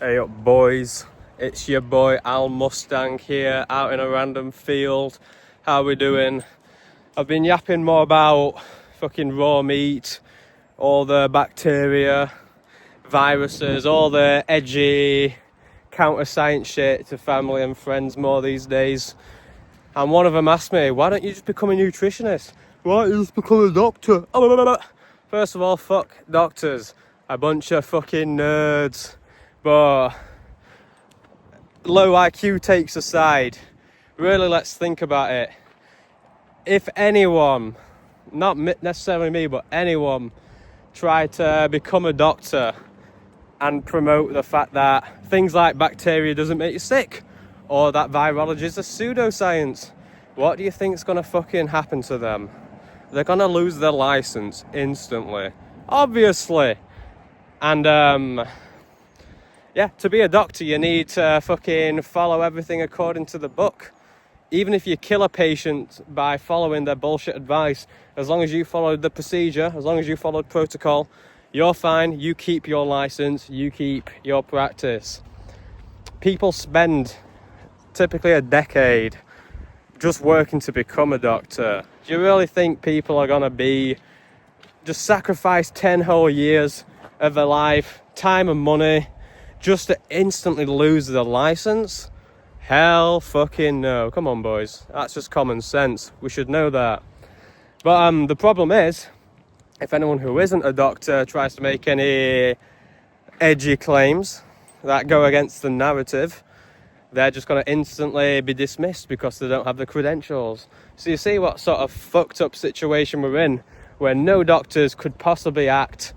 Hey up boys, it's your boy Al Mustang here out in a random field. How we doing? I've been yapping more about fucking raw meat, all the bacteria, viruses, all the edgy counter science shit to family and friends more these days. And one of them asked me, why don't you just become a nutritionist? Why don't you just become a doctor? First of all, fuck doctors, a bunch of fucking nerds. But low IQ takes aside, really let's think about it. If anyone, not necessarily me, but anyone tried to become a doctor and promote the fact that things like bacteria doesn't make you sick, or that virology is a pseudoscience, what do you think is going to fucking happen to them? They're going to lose their license instantly, obviously. And yeah, to be a doctor, you need to fucking follow everything according to the book. Even if you kill a patient by following their bullshit advice, as long as you followed the procedure, as long as you followed protocol, you're fine. You keep your license, you keep your practice. People spend typically a decade just working to become a doctor. Do you really think people are gonna just sacrifice 10 whole years of their life, time and money, just to instantly lose their license? Hell fucking no. Come on boys, that's just common sense. We should know that. But the problem is, if anyone who isn't a doctor tries to make any edgy claims that go against the narrative, they're just going to instantly be dismissed because they don't have the credentials. So you see what sort of fucked up situation we're in, where no doctors could possibly act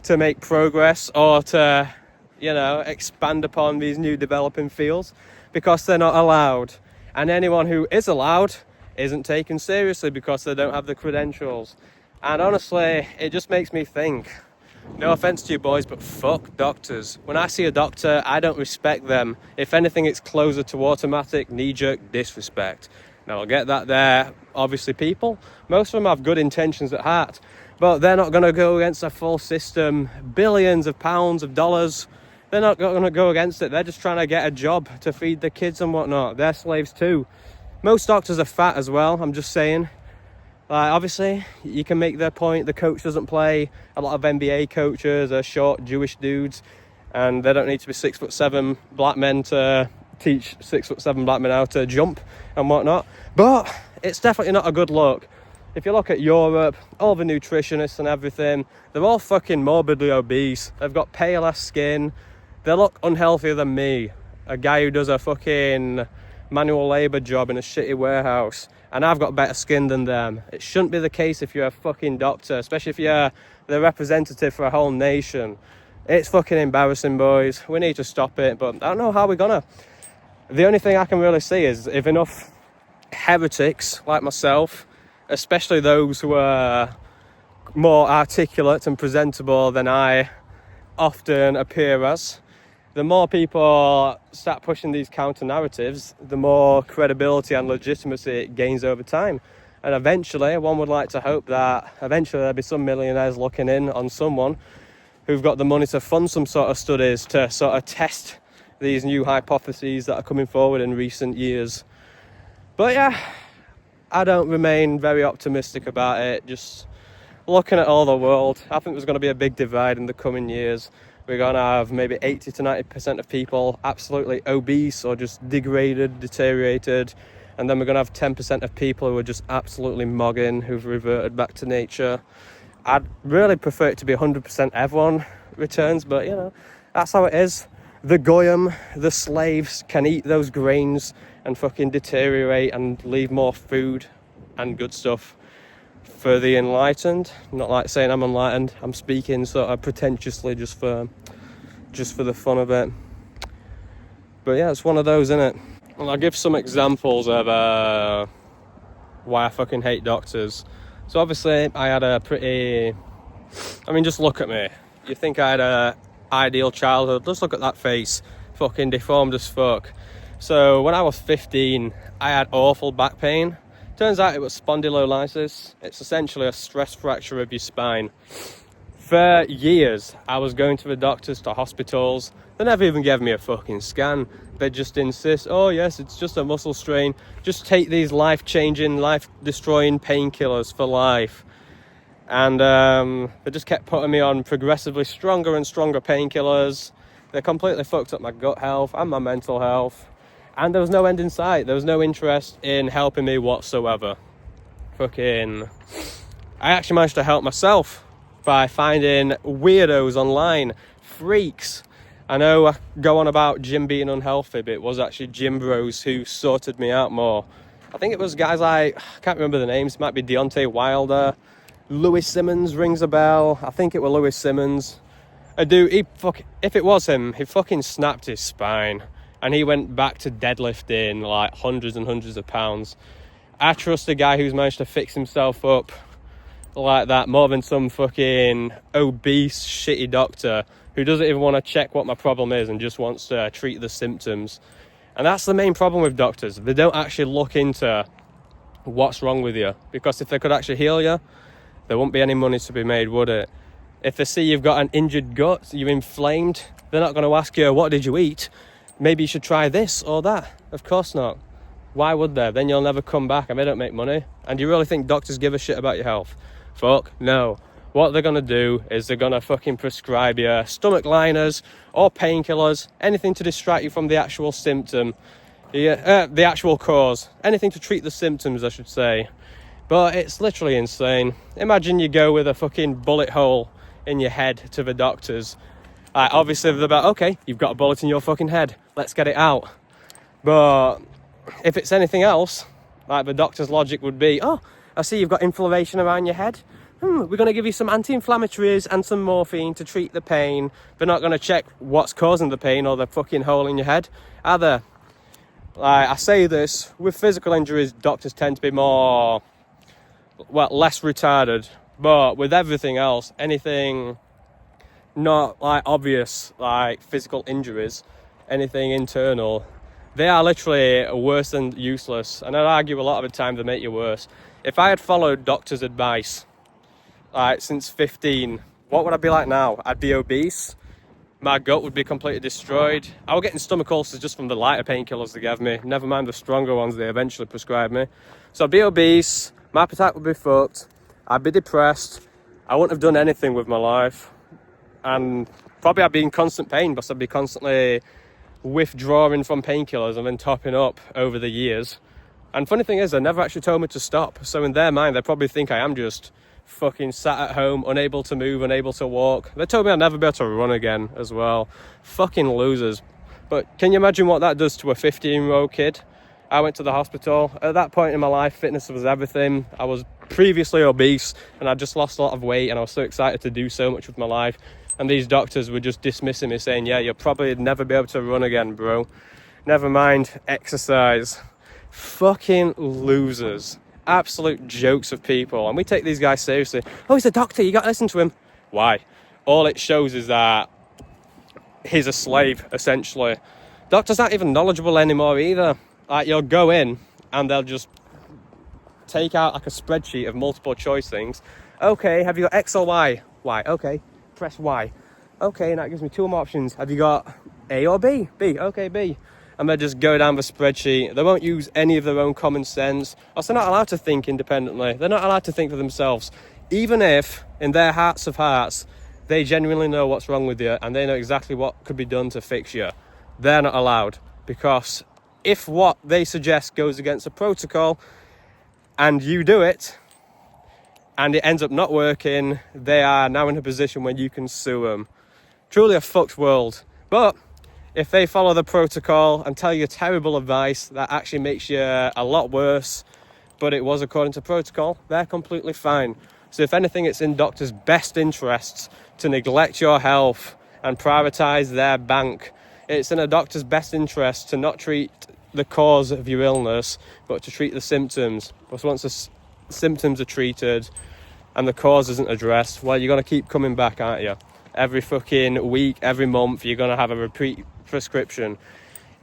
to make progress or to, expand upon these new developing fields, because they're not allowed. And anyone who is allowed isn't taken seriously because they don't have the credentials. And honestly, it just makes me think, no offense to you boys, but fuck doctors. When I see a doctor, I don't respect them. If anything, it's closer to automatic knee-jerk disrespect. Now, I'll get that there. Obviously, people, most of them have good intentions at heart, but they're not going to go against a full system, billions of pounds of dollars. They're not going to go against it. They're just trying to get a job to feed the kids and whatnot. They're slaves too. Most doctors are fat as well, I'm just saying. Obviously, you can make their point. The coach doesn't play. A lot of NBA coaches are short Jewish dudes, and they don't need to be 6'7" black men to teach 6'7" black men how to jump and whatnot. But it's definitely not a good look. If you look at Europe, all the nutritionists and everything, they're all fucking morbidly obese. They've got pale ass skin. They look unhealthier than me, a guy who does a fucking manual labour job in a shitty warehouse, and I've got better skin than them. It shouldn't be the case if you're a fucking doctor, especially if you're the representative for a whole nation. It's fucking embarrassing, boys. We need to stop it, but I don't know how we're gonna. The only thing I can really see is if enough heretics like myself, especially those who are more articulate and presentable than I often appear as, the more people start pushing these counter narratives, the more credibility and legitimacy it gains over time. And eventually, one would like to hope that eventually there'll be some millionaires looking in on someone who've got the money to fund some sort of studies to sort of test these new hypotheses that are coming forward in recent years. But yeah, I don't remain very optimistic about it. Just looking at all the world, I think there's going to be a big divide in the coming years. We're going to have maybe 80 to 90% of people absolutely obese or just degraded, deteriorated. And then we're going to have 10% of people who are just absolutely mogging, who've reverted back to nature. I'd really prefer it to be 100% everyone returns, but that's how it is. The goyim, the slaves, can eat those grains and fucking deteriorate and leave more food and good stuff for the enlightened. Not like saying I'm enlightened. I'm speaking sort of pretentiously just for the fun of it. But yeah, it's one of those, isn't it? And I'll give some examples of why I fucking hate doctors. So obviously I had just look at me. You think I had a ideal childhood? Just look at that face, fucking deformed as fuck. So when I was 15, I had awful back pain. Turns out it was spondylolysis. It's essentially a stress fracture of your spine. For years, I was going to the doctors, to hospitals. They never even gave me a fucking scan. They just insist, oh yes, it's just a muscle strain. Just take these life-changing, life-destroying painkillers for life. And they just kept putting me on progressively stronger and stronger painkillers. They completely fucked up my gut health and my mental health. And there was no end in sight. There was no interest in helping me whatsoever. I actually managed to help myself by finding weirdos online, freaks. I know I go on about gym being unhealthy, but it was actually gym bros who sorted me out more. I think it was guys like, I can't remember the names, it might be Deontay Wilder, Lewis Simmons rings a bell. I think it was Lewis Simmons. If it was him, he fucking snapped his spine and he went back to deadlifting like hundreds and hundreds of pounds. I trust a guy who's managed to fix himself up like that more than some fucking obese shitty doctor who doesn't even want to check what my problem is and just wants to treat the symptoms. And that's the main problem with doctors. They don't actually look into what's wrong with you, because if they could actually heal you, there wouldn't be any money to be made, would it? If they see you've got an injured gut, you're inflamed, they're not going to ask you, what did you eat? Maybe you should try this or that. Of course not. Why would they? Then you'll never come back and they don't make money. And you really think doctors give a shit about your health? Fuck no. What they're going to do is they're going to fucking prescribe you stomach liners or painkillers, anything to distract you from the actual symptom, the actual cause, anything to treat the symptoms, I should say. But it's literally insane. Imagine you go with a fucking bullet hole in your head to the doctors. Obviously they're about, okay, you've got a bullet in your fucking head, let's get it out. But if it's anything else, like the doctor's logic would be, oh, I see you've got inflammation around your head. We're going to give you some anti-inflammatories and some morphine to treat the pain. They're not going to check what's causing the pain or the fucking hole in your head, are they? I say this, with physical injuries, doctors tend to be less retarded. But with everything else, anything not like obvious, like physical injuries, anything internal, they are literally worse than useless. And I'd argue a lot of the time they make you worse. If I had followed doctor's advice, since 15, what would I be like now? I'd be obese. My gut would be completely destroyed. I was getting stomach ulcers just from the lighter painkillers they gave me, never mind the stronger ones they eventually prescribed me. So I'd be obese, my appetite would be fucked, I'd be depressed, I wouldn't have done anything with my life, and probably I'd be in constant pain because I'd be constantly withdrawing from painkillers and then topping up over the years. And funny thing is, they never actually told me to stop, so in their mind they probably think I am just fucking sat at home, unable to move, unable to walk. They told me I'd never be able to run again as well. Fucking losers. But can you imagine what that does to a 15-year-old kid? I went to the hospital. At that point in my life, fitness was everything. I was previously obese and I just lost a lot of weight and I was so excited to do so much with my life. And these doctors were just dismissing me, saying, yeah, you'll probably never be able to run again, bro. Never mind exercise. Fucking losers. Absolute jokes of people. And we take these guys seriously. Oh, he's a doctor, you got to listen to him. Why? All it shows is that he's a slave, essentially. Doctors aren't even knowledgeable anymore either. Like, you'll go in and they'll just take out like a spreadsheet of multiple choice things. Okay, have you got X or Y? Y. Okay, press Y. Okay, and that gives me two more options. Have you got A or B? B. Okay, B. And they just go down the spreadsheet. They won't use any of their own common sense. Or they're not allowed to think independently. They're not allowed to think for themselves. Even if, in their hearts of hearts, they genuinely know what's wrong with you and they know exactly what could be done to fix you. They're not allowed. Because if what they suggest goes against a protocol and you do it and it ends up not working, they are now in a position where you can sue them. Truly a fucked world. But if they follow the protocol and tell you terrible advice that actually makes you a lot worse, but it was according to protocol, they're completely fine. So if anything, it's in doctors' best interests to neglect your health and prioritise their bank. It's in a doctor's best interest to not treat the cause of your illness, but to treat the symptoms. Because once the symptoms are treated and the cause isn't addressed, well, you're going to keep coming back, aren't you? Every fucking week, every month, you're going to have a repeat prescription.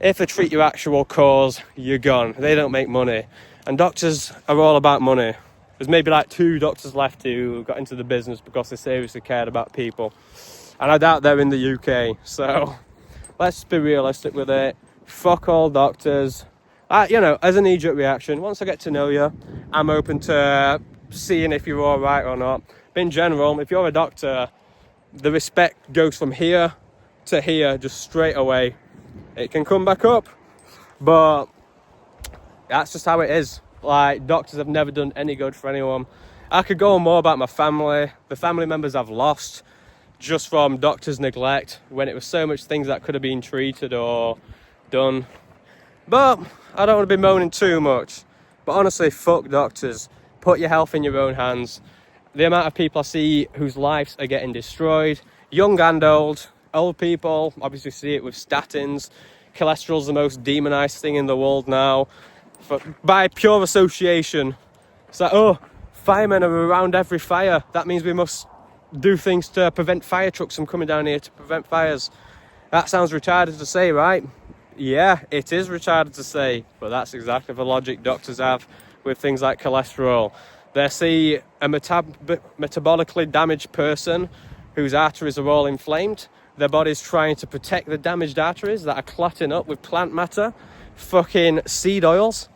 If they treat your actual cause, you're gone. They don't make money. And doctors are all about money. There's maybe like 2 doctors left who got into the business because they seriously cared about people. And I doubt they're in the UK. So let's be realistic with it. Fuck all doctors. You know, as a knee-jerk reaction, once I get to know you, I'm open to seeing if you're all right or not. But in general, if you're a doctor, the respect goes from here to here, just straight away. It can come back up, but that's just how it is. Like, doctors have never done any good for anyone. I could go on more about my family, the family members I've lost just from doctors' neglect, when it was so much things that could have been treated or done. But I don't want to be moaning too much. But honestly, fuck doctors. Put your health in your own hands. The amount of people I see whose lives are getting destroyed, young and old. Old people obviously see it with statins. Cholesterol's the most demonized thing in the world now. By pure association. It's like, oh, firemen are around every fire. That means we must do things to prevent fire trucks from coming down here to prevent fires. That sounds retarded to say, right? Yeah, it is retarded to say, but that's exactly the logic doctors have with things like cholesterol. They see a metabolically damaged person whose arteries are all inflamed. Their body's trying to protect the damaged arteries that are clotting up with plant matter, fucking seed oils,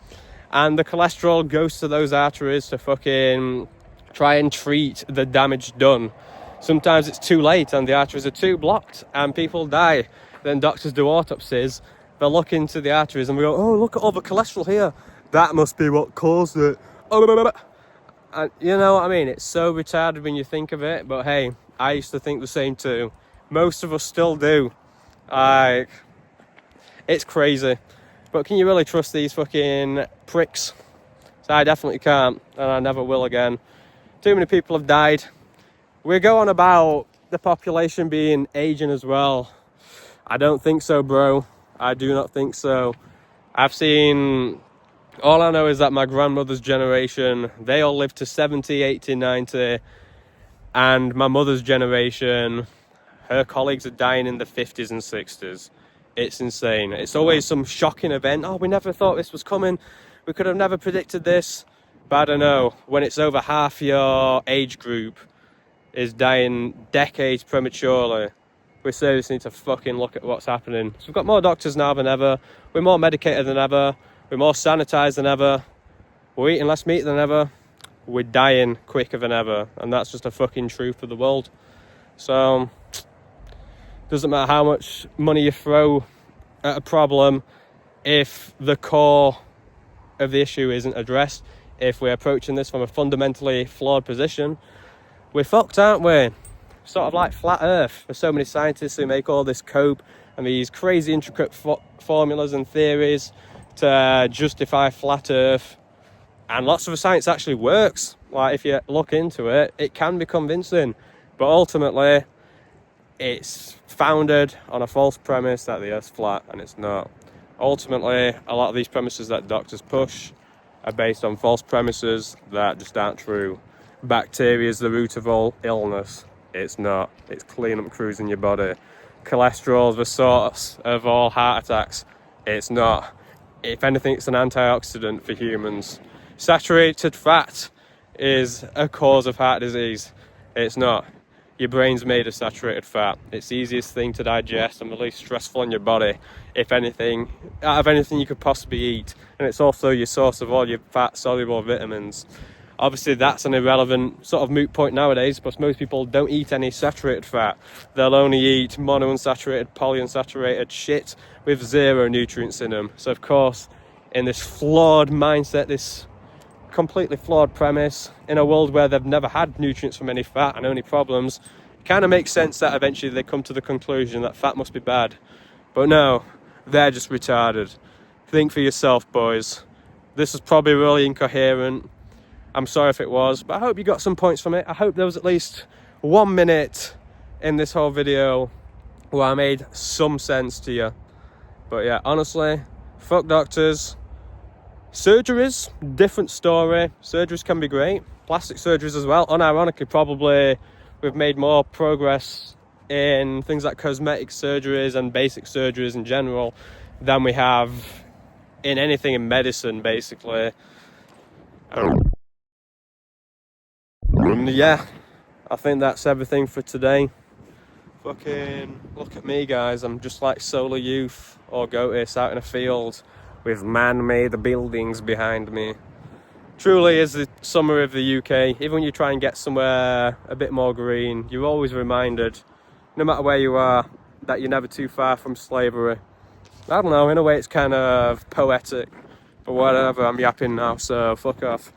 and the cholesterol goes to those arteries to fucking try and treat the damage done. Sometimes it's too late and the arteries are too blocked and people die. Then doctors do autopsies. They look into the arteries and we go, oh, look at all the cholesterol here. That must be what caused it. And you know what I mean? It's so retarded when you think of it. But hey, I used to think the same too. Most of us still do. Like, it's crazy. But can you really trust these fucking pricks? So I definitely can't, and I never will again. Too many people have died. We go on about the population being aging as well. I don't think so, bro. I do not think so. I've seen... All I know is that my grandmother's generation, they all lived to 70, 80, 90. And my mother's generation, her colleagues are dying in the 50s and 60s. It's insane. It's always some shocking event. Oh, we never thought this was coming. We could have never predicted this. But I don't know. When it's over half your age group is dying decades prematurely, we seriously need to fucking look at what's happening. So we've got more doctors now than ever. We're more medicated than ever. We're more sanitized than ever. We're eating less meat than ever. We're dying quicker than ever. And that's just a fucking truth of the world. So, doesn't matter how much money you throw at a problem if the core of the issue isn't addressed. If we're approaching this from a fundamentally flawed position, we're fucked, aren't we? Sort of like flat earth. There's so many scientists who make all this cope and these crazy intricate formulas and theories to justify flat earth, and lots of the science actually works. Like, if you look into it, it can be convincing, but ultimately it's founded on a false premise that the earth's flat, and it's not. Ultimately, a lot of these premises that doctors push are based on false premises that just aren't true. Bacteria is the root of all illness. It's not. It's clean-up crews in your body. Cholesterol is the source of all heart attacks. It's not. If anything, it's an antioxidant for humans. Saturated fat is a cause of heart disease. It's not. Your brain's made of saturated fat. It's the easiest thing to digest and the least stressful on your body, if anything, out of anything you could possibly eat. And it's also your source of all your fat-soluble vitamins. Obviously, that's an irrelevant sort of moot point nowadays, because most people don't eat any saturated fat. They'll only eat monounsaturated, polyunsaturated shit with zero nutrients in them. So, of course, in this flawed mindset, this completely flawed premise, in a world where they've never had nutrients from any fat and only problems, it kind of makes sense that eventually they come to the conclusion that fat must be bad. But no, they're just retarded. Think for yourself, boys. This is probably really incoherent. I'm sorry if it was, but I hope you got some points from it. I hope there was at least 1 minute in this whole video where I made some sense to you. But yeah, honestly, fuck doctors. Surgeries, different story. Surgeries can be great. Plastic surgeries as well. Unironically, probably we've made more progress in things like cosmetic surgeries and basic surgeries in general than we have in anything in medicine, basically. And yeah, I think that's everything for today. Fucking look at me, guys. I'm just like Solar Youth or Goatis out in a field with man-made buildings behind me. Truly is the summer of the UK. Even when you try and get somewhere a bit more green, you're always reminded, no matter where you are, that you're never too far from slavery. I don't know, in a way it's kind of poetic, but whatever, I'm yapping now, so fuck off.